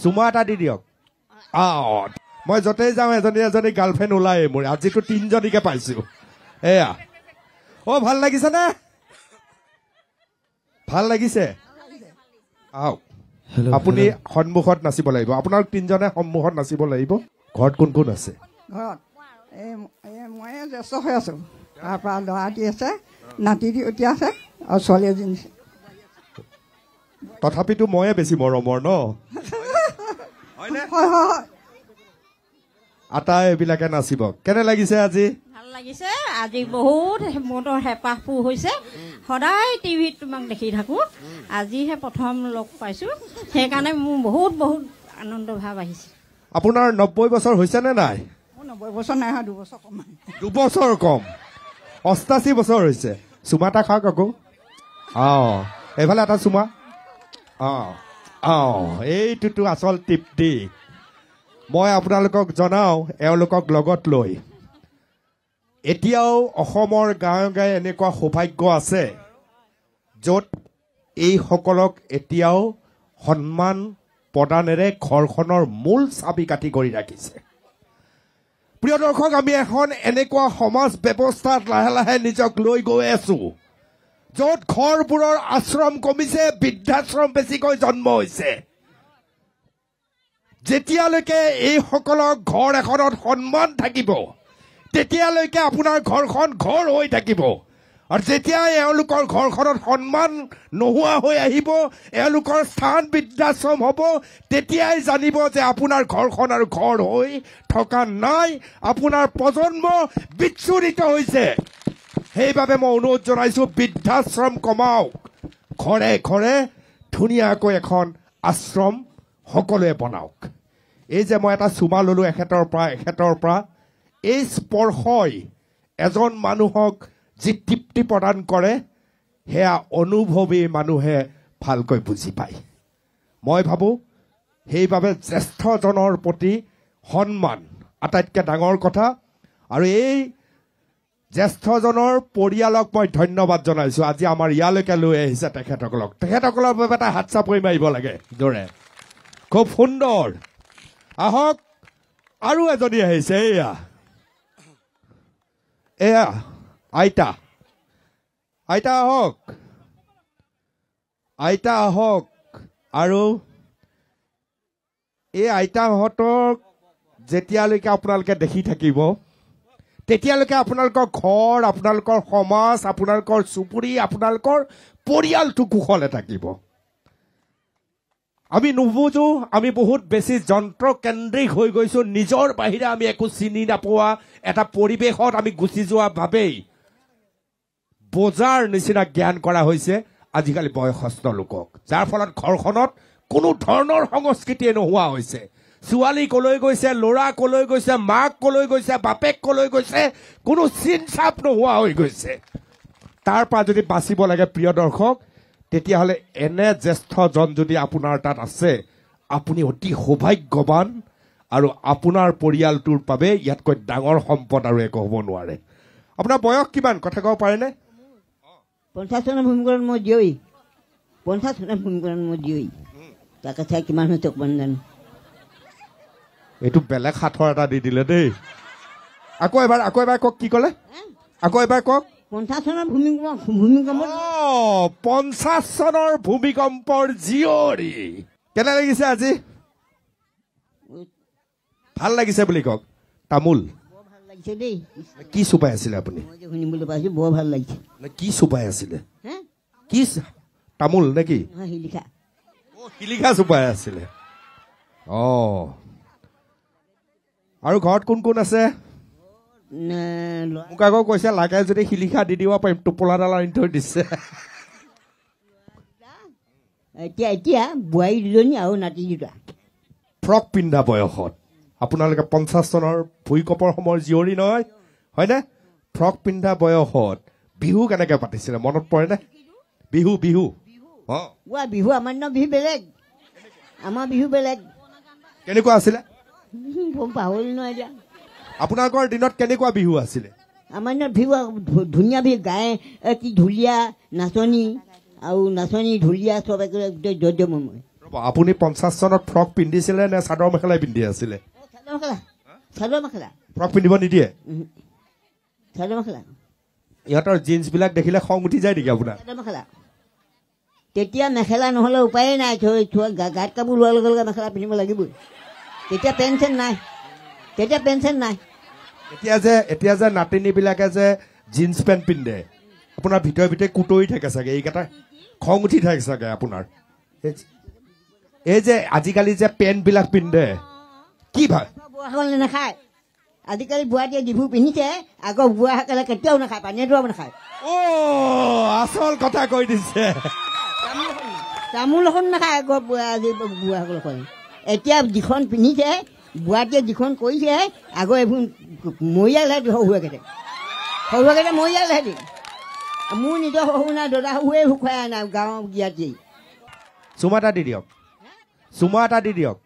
চুমা এটা দি দিয়ক মই য'তেই যাওঁ এজনী এজনী গাৰ্লফ্ৰেণ্ড ওলায়ে মোৰ আজিতো 3জনীকে পাইছো এয়া ভাল লাগিছে নে ভাল লাগিছে আহক আপুনি সন্মুখত নাচিব লাগিব আপোনাৰ 3জনে সন্মুখত নাচিব লাগিব ঘৰত কোন কোন আছে ঘৰত মই জ্যেষ্ঠ হৈ আছো তাৰপৰা ল'ৰাটি আছে নাতি উঠি আছে আৰু ছোৱালী এজনী আছে তথাপিতো ময়ে বেছি মৰমৰ ন হয় আটাই এইবিলাকে নাচিব কেনে লাগিছে আজি ভাল লাগিছে আজি বহুত মোৰতো হেঁপাহ পু হৈছে সদায় টিভিত তোমাক দেখি থাকো আজিহে প্ৰথম লগ পাইছো সেইকাৰণে মোৰ বহুত বহুত আনন্দ ভাৱ আহিছে আপোনাৰ 90 বছৰ হৈছে নে নাই মোৰ 90 বছৰ নাই 2 বছৰ কম 2 বছৰ কম 88 বছৰ হৈছে চুমা এটা খাওক আকৌ এইফালে এটা চুমা এইটোতো আচল তৃপ্তি মই আপোনালোকক জনাওঁ এওঁলোকক লগত লৈ এতিয়াও অসমৰ গাঁৱে গাঁৱে এনেকুৱা সৌভাগ্য আছে য'ত এইসকলক এতিয়াও সন্মান প্ৰদানেৰে ঘৰখনৰ মূল চাবি কাঠি কৰি ৰাখিছে প্ৰিয় দৰ্শক আমি এখন এনেকুৱা সমাজ ব্যৱস্থাত লাহে লাহে নিজক লৈ গৈ আছো য'ত ঘৰবোৰৰ আশ্ৰম কমিছে বৃদ্ধাশ্ৰম বেছিকৈ জন্ম হৈছে যেতিয়ালৈকে এইসকলক ঘৰ এখনত সন্মান থাকিব তেতিয়ালৈকে আপোনাৰ ঘৰখন ঘৰ হৈ থাকিব আৰু যেতিয়া এওঁলোকৰ ঘৰখনত সন্মান নোহোৱা হৈ আহিব এওঁলোকৰ স্থান বৃদ্ধাশ্ৰম হ'ব তেতিয়াই জানিব যে আপোনাৰ ঘৰখন আৰু ঘৰ হৈ থকা নাই আপোনাৰ প্ৰজন্ম বিচ্ছুৰিত হৈছে সেইবাবে মই অনুৰোধ জনাইছো বৃদ্ধাশ্ৰম কমাওক ঘৰে ঘৰে ধুনীয়াকৈ এখন আশ্ৰম সকলোৱে বনাওক এই যে মই এটা চুমা ললো এখেতৰ পৰা এই স্পৰ্শই এজন মানুহক যি তৃপ্তি প্ৰদান কৰে সেয়া অনুভৱী মানুহে ভালকৈ বুজি পায় মই ভাবোঁ সেইবাবে জ্যেষ্ঠজনৰ প্ৰতি সন্মান আটাইতকৈ ডাঙৰ কথা আৰু এই জ্যেষ্ঠজনৰ পৰিয়ালক মই ধন্যবাদ জনাইছোঁ আজি আমাৰ ইয়ালৈকে লৈ আহিছে তেখেতসকলৰ বাবে এটা হাত চাপৰি মাৰিব লাগে দৰে খুব সুন্দৰ আহক আৰু এজনী আহিছে এয়া আইতা আহক আৰু এই আইতাহঁতক যেতিয়ালৈকে আপোনালোকে দেখি থাকিব তেতিয়ালৈকে আপোনালোকৰ ঘৰ আপোনালোকৰ সমাজ আপোনালোকৰ চুবুৰী আপোনালোকৰ পৰিয়ালটো কুশলে থাকিব আমি নুবুজো আমি বহুত বেছি যন্ত্ৰকেন্দ্ৰিক হৈ গৈছো নিজৰ বাহিৰে আমি একো চিনি নাপোৱা এটা পৰিৱেশত আমি গুচি যোৱা ভাবেই বজাৰ নিচিনা জ্ঞান কৰা হৈছে আজিকালি বয়সস্থ লোকক যাৰ ফলত ঘৰখনত কোনো ধৰণৰ সংস্কৃতিয়ে নোহোৱা হৈছে ছোৱালী কলৈ গৈছে ল'ৰা কলৈ গৈছে মাক কলৈ গৈছে বাপেক কলৈ গৈছে কোনো চিন চাপ নোহোৱা হৈ গৈছে তাৰ পৰা যদি বাচিব লাগে প্ৰিয় দৰ্শক তেতিয়াহ'লে এনে জ্যেষ্ঠজন যদি আপোনাৰ তাত আছে আপুনি অতি সৌভাগ্যৱান আৰু আপোনাৰ পৰিয়ালটোৰ বাবে ইয়াতকৈ ডাঙৰ সম্পদ আৰু একো হ'ব নোৱাৰে আপোনাৰ বয়স কিমান কথা ক'ব পাৰেনে 50 চনৰ ভূমিকৰণ মই দিয়ই 50 চনৰ ভূমিকৰণ মই দিয়ই তাৰ কথা কিমান হৈছে অকমান জানো এইটো বেলেগ সাঁথৰ এটা দি দিলে দেই আকৌ এবাৰ কওক কি ক'লে আকৌ এবাৰ কওক 50 চনৰ ভূমিকম্প 50 চনৰ ভূমিকম্পৰ জীয়ৰী কেনে লাগিছে আজি ভাল লাগিছে বুলি কওক তামোল ভাল লাগিছে দেই কি চুপাই আছিলে আপুনি মই যে শুনিবলৈ পাইছো বৰ ভাল লাগিছে কি চুপাই আছিলে কি তামোল নেকি শিলিখা চুপাই আছিলে আৰু ঘৰত কোন কোন আছে মোক আকৌ কৈছে লাগে যদি শিলিখা দি দিব পাৰিম টোপোলাডাল আনি থৈ দিছে এতিয়া বোৱাৰী দুজনী আৰু নাতি দুটা ফ্ৰক পিন্ধা বয়সত আপোনালোকে 50 চনৰ ভূমিকম্পৰ সময়ৰ জীয়ৰী নহয় হয়নে ফ্ৰক পিন্ধা বয়সত বিহু কেনেকৈ পাতিছিলে মনত পৰেনে বিহু বিহু আমাৰ দিনৰ বিহু বেলেগ আমাৰ বিহু বেলেগ কেনেকুৱা আছিলে পাহৰি নহয় এতিয়া আপোনালোকৰ দিনত কেনেকুৱা বিহু আছিলে আমাৰ দিনত বিহু ধুনীয়া বিহু গায়ে কি ঢুলীয়া নাচনী আৰু নাচনী ঢুলীয়া চব একেবাৰে গোটেই জয়ময় আপুনি 50 চনত ফ্ৰক পিন্ধিছিলে নে চাদৰ মেখেলাই পিন্ধি আছিলে চাদৰ মেখেলা ফ্ৰক পিন্ধিব নিদিয়ে চাদৰ মেখেলা ইহঁতৰ জিন্সবিলাক দেখিলে খং উঠি যায় নেকি আপোনাৰ চাদৰ মেখেলা তেতিয়া মেখেলা নহ'লে উপায়েই নাই গাত কাপোৰ লোৱাৰ লগে লগে মেখেলা পিন্ধিব লাগিবই তেতিয়া পেঞ্চন নাই এতিয়া যে নাতিনীবিলাকে যে জিন্স পেণ্ট পিন্ধে আপোনাৰ ভিতৰে ভিতৰে কুটৰি থাকে চাগে এইকেইটা খং উঠি থাকে চাগে আপোনাৰ এই যে আজিকালি যে পেণ্টবিলাক পিন্ধে কি ভাল বোৱাসকলে নাখায় আজিকালি বোৱাটিয়ে ডিভু পিন্ধিছে আগৰ বোৱাসকলে কেতিয়াও নাখায় পানীয়ে দোৱাব নাখায় আচল কথা কৈ দিছে তামোল এখন নাখায় আগৰ বোৱাসকলে এতিয়া যিখন পিন্ধিছে বোৱাটিয়ে যিখন কৰিছে আগৰ এইবোৰ মৰিয়ালহে শহুৱেকেইটা মৰিয়ালহে দিম মোৰ নিজৰ শহু নাই দাদা শহুৱে খুৱাই নাই গাঁৱৰ গিয়াত চুমা এটা দি দিয়ক